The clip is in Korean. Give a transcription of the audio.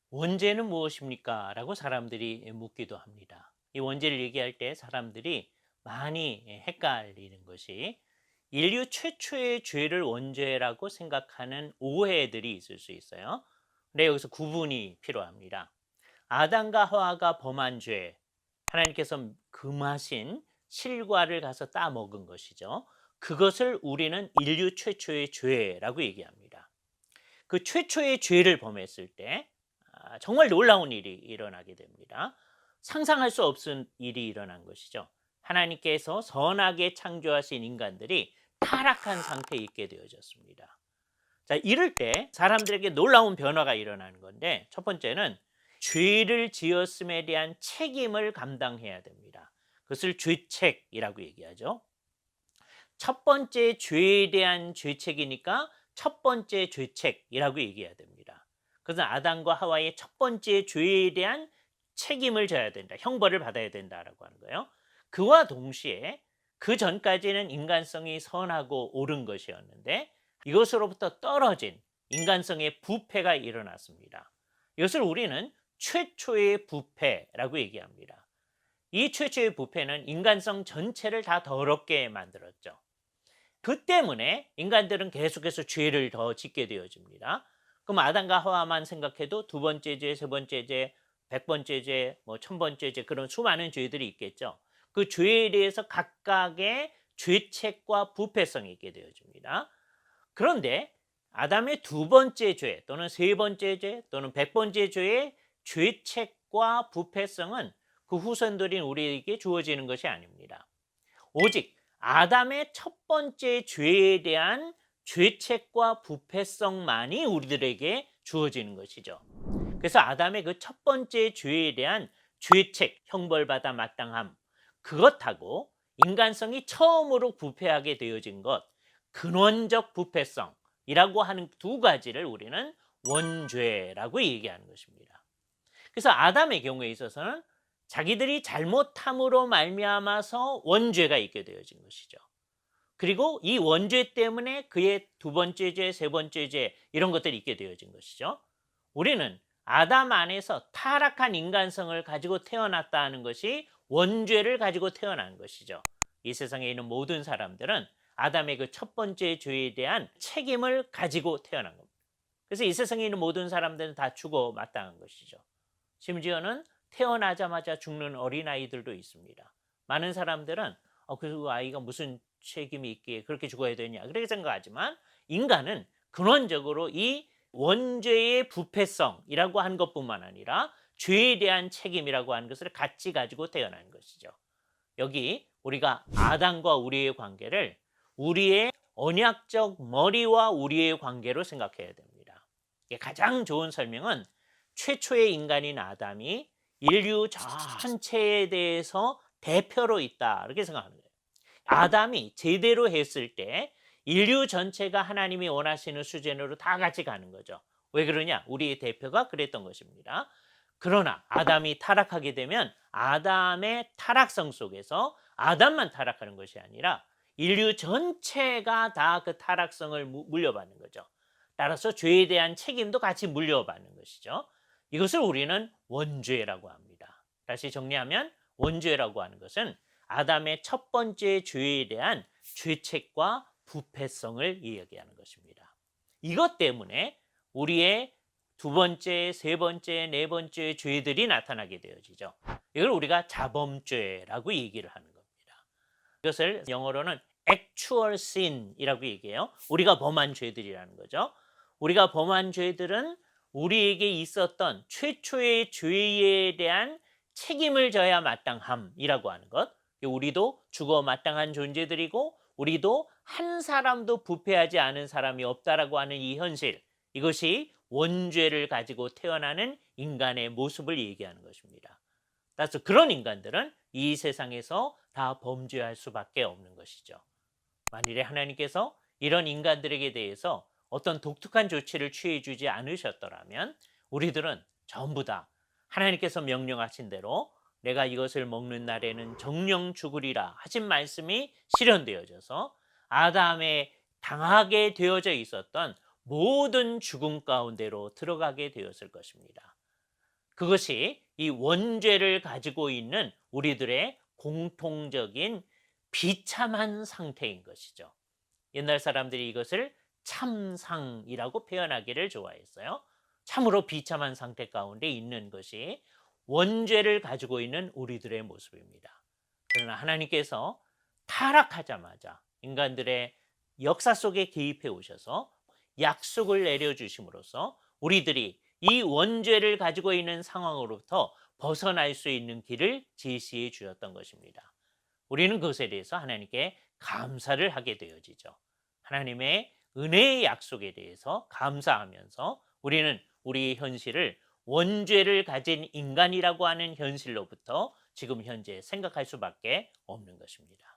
원죄는 무엇입니까? 라고 사람들이 묻기도 합니다. 이 원죄를 얘기할 때 사람들이 많이 헷갈리는 것이 인류 최초의 죄를 원죄라고 생각하는 오해들이 있을 수 있어요. 근데 여기서 구분이 필요합니다. 아담과 하와가 범한 죄, 하나님께서 금하신 실과를 가서 따먹은 것이죠. 그것을 우리는 인류 최초의 죄라고 얘기합니다. 그 최초의 죄를 범했을 때 정말 놀라운 일이 일어나게 됩니다. 상상할 수 없은 일이 일어난 것이죠. 하나님께서 선하게 창조하신 인간들이 타락한 상태에 있게 되어졌습니다. 자, 이럴 때 사람들에게 놀라운 변화가 일어나는 건데, 첫 번째는 죄를 지었음에 대한 책임을 감당해야 됩니다. 그것을 죄책이라고 얘기하죠. 첫 번째 죄에 대한 죄책이니까 첫 번째 죄책이라고 얘기해야 됩니다. 그래서 아담과 하와의 첫 번째 죄에 대한 책임을 져야 된다. 형벌을 받아야 된다라고 하는 거예요. 그와 동시에 그 전까지는 인간성이 선하고 옳은 것이었는데 이것으로부터 떨어진 인간성의 부패가 일어났습니다. 이것을 우리는 최초의 부패라고 얘기합니다. 이 최초의 부패는 인간성 전체를 다 더럽게 만들었죠. 그 때문에 인간들은 계속해서 죄를 더 짓게 되어집니다. 그럼 아담과 하와만 생각해도 두 번째 죄, 세 번째 죄, 100번째 죄, 뭐 1000번째 죄 그런 수많은 죄들이 있겠죠. 그 죄에 대해서 각각의 죄책과 부패성이 있게 되어집니다. 그런데 아담의 두 번째 죄 또는 세 번째 죄 또는 100번째 죄의 죄책과 부패성은 그 후손들인 우리에게 주어지는 것이 아닙니다. 오직 아담의 첫 번째 죄에 대한 죄책과 부패성만이 우리들에게 주어지는 것이죠. 그래서 아담의 그 첫 번째 죄에 대한 죄책, 형벌받아 마땅함, 그것하고 인간성이 처음으로 부패하게 되어진 것, 근원적 부패성이라고 하는 두 가지를 우리는 원죄라고 얘기하는 것입니다. 그래서 아담의 경우에 있어서는 자기들이 잘못함으로 말미암아서 원죄가 있게 되어진 것이죠. 그리고 이 원죄 때문에 그의 두 번째 죄, 세 번째 죄 이런 것들이 있게 되어진 것이죠. 우리는 아담 안에서 타락한 인간성을 가지고 태어났다는 것이 원죄를 가지고 태어난 것이죠. 이 세상에 있는 모든 사람들은 아담의 그 첫 번째 죄에 대한 책임을 가지고 태어난 겁니다. 그래서 이 세상에 있는 모든 사람들은 다 죽어 마땅한 것이죠. 심지어는 태어나자마자 죽는 어린아이들도 있습니다. 많은 사람들은 그 아이가 무슨 책임이 있기에 그렇게 죽어야 되냐 그렇게 생각하지만 인간은 근원적으로 이 원죄의 부패성이라고 한 것뿐만 아니라 죄에 대한 책임이라고 하는 것을 같이 가지고 태어난 것이죠. 여기 우리가 아담과 우리의 관계를 우리의 언약적 머리와 우리의 관계로 생각해야 됩니다. 가장 좋은 설명은 최초의 인간인 아담이 인류 전체에 대해서 대표로 있다 이렇게 생각하는 거예요. 아담이 제대로 했을 때 인류 전체가 하나님이 원하시는 수준으로 다 같이 가는 거죠. 왜 그러냐? 우리의 대표가 그랬던 것입니다. 그러나 아담이 타락하게 되면 아담의 타락성 속에서 아담만 타락하는 것이 아니라 인류 전체가 다 그 타락성을 물려받는 거죠. 따라서 죄에 대한 책임도 같이 물려받는 것이죠. 이것을 우리는 원죄라고 합니다. 다시 정리하면 원죄라고 하는 것은 아담의 첫 번째 죄에 대한 죄책과 부패성을 이야기하는 것입니다. 이것 때문에 우리의 두 번째, 세 번째, 네 번째 죄들이 나타나게 되어지죠. 이걸 우리가 자범죄라고 얘기를 하는 겁니다. 이것을 영어로는 actual sin이라고 얘기해요. 우리가 범한 죄들이라는 거죠. 우리가 범한 죄들은 우리에게 있었던 최초의 죄에 대한 책임을 져야 마땅함이라고 하는 것. 우리도 죽어 마땅한 존재들이고 우리도 한 사람도 부패하지 않은 사람이 없다라고 하는 이 현실. 이것이 원죄를 가지고 태어나는 인간의 모습을 얘기하는 것입니다. 따라서 그런 인간들은 이 세상에서 다 범죄할 수밖에 없는 것이죠. 만일에 하나님께서 이런 인간들에게 대해서 어떤 독특한 조치를 취해주지 않으셨더라면 우리들은 전부 다 하나님께서 명령하신 대로 내가 이것을 먹는 날에는 정령 죽으리라 하신 말씀이 실현되어져서 아담에 당하게 되어져 있었던 모든 죽음 가운데로 들어가게 되었을 것입니다. 그것이 이 원죄를 가지고 있는 우리들의 공통적인 비참한 상태인 것이죠. 옛날 사람들이 이것을 참상이라고 표현하기를 좋아했어요. 참으로 비참한 상태 가운데 있는 것이 원죄를 가지고 있는 우리들의 모습입니다. 그러나 하나님께서 타락하자마자 인간들의 역사 속에 개입해 오셔서 약속을 내려주심으로써 우리들이 이 원죄를 가지고 있는 상황으로부터 벗어날 수 있는 길을 제시해 주셨던 것입니다. 우리는 그것에 대해서 하나님께 감사를 하게 되어지죠. 하나님의 은혜의 약속에 대해서 감사하면서 우리는 우리의 현실을 원죄를 가진 인간이라고 하는 현실로부터 지금 현재 생각할 수밖에 없는 것입니다.